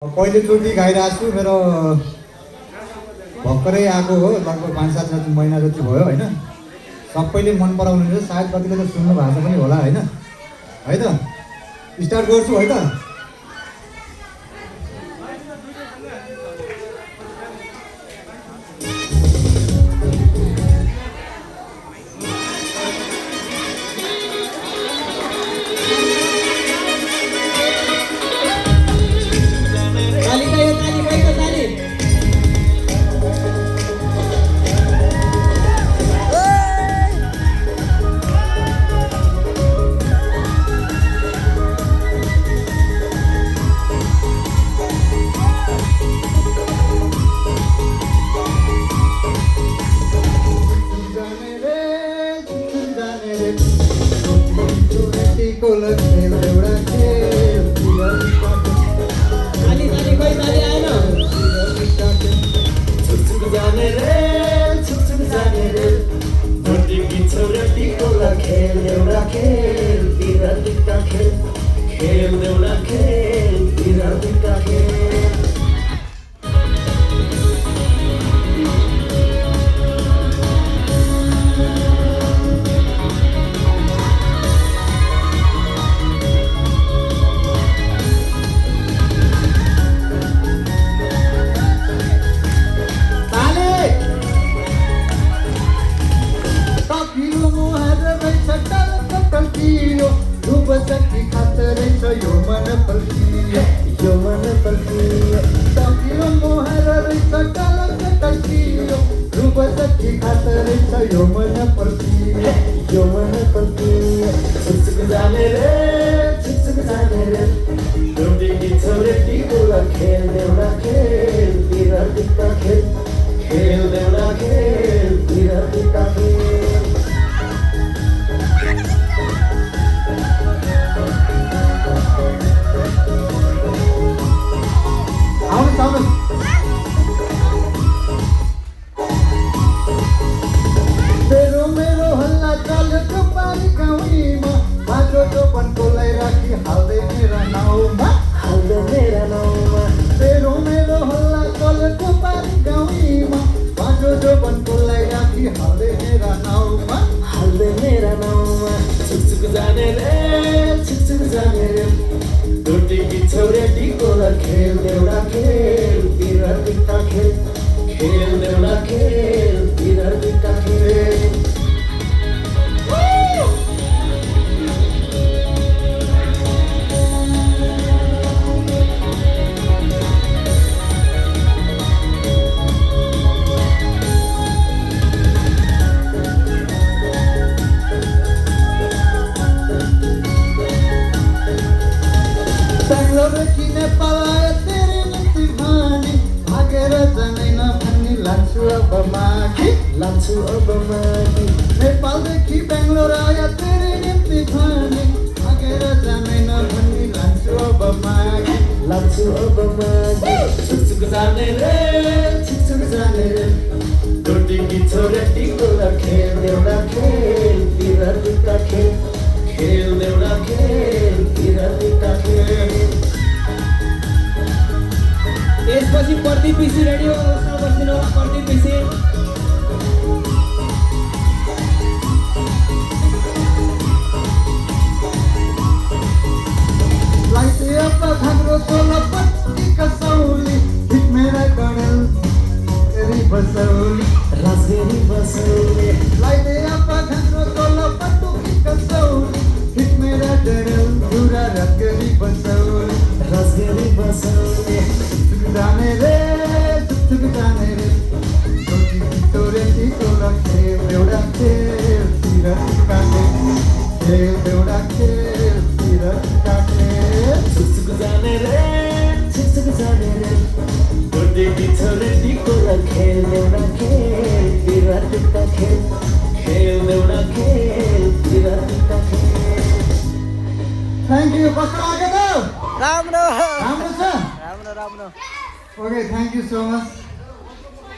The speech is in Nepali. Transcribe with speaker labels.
Speaker 1: पहिलोचोटि गाइरहेको छु। मेरो भर्खरै आएको हो, लगभग 5-7 महिना जति भयो होइन। सबैले मन पराउनुहुन्छ, सायद कतिले त सुन्नु भएको छ पनि होला होइन। है त स्टार्ट गर्छु है त। नेपालदेखि बेङ्गलोर आया तेरे निम्ति खाने भागेर जाँदैन भन्ने लान्छु अब मागी छुकछुक जाने रे छुकछुक जाने रे डोटीकी छोरेटीको खेल एउटा खेल बिरातीका खेल एउटा खेल बिरातीका खेल।
Speaker 2: त्यसपछि प्रदीप पिसी रेडियो बस्दिनु होला। प्रदीप पिसी
Speaker 1: लाइटे अपना घाग्रो सोला पट्टी कसौली हिट मेरा गणल तेरी बसौली
Speaker 2: राजगेरी बसौली
Speaker 1: लाइटे अपना घाग्रो सोला पट्टी कसौली हिट मेरा गणल पूरा राजगेरी बसौली
Speaker 2: राजगेरी बसौली
Speaker 1: जाने रे चुक जाने रे छोटी तोरे टिकोला खेल एउटा खेल तिरका खेल एउटा खेल तिरका खेल
Speaker 2: छुकछुक जाने रे छुकछुक जाने रे डोटीकी छोरेटीको खेल एउटा खेल बिरातीका खेल एउटा खेल बिरातीका खेल।
Speaker 1: Thank you. कस्तो लाग्यो त?
Speaker 2: राम्रो
Speaker 1: राम्रो छ?
Speaker 2: राम्रो राम्रो।
Speaker 1: Okay, thank you so much.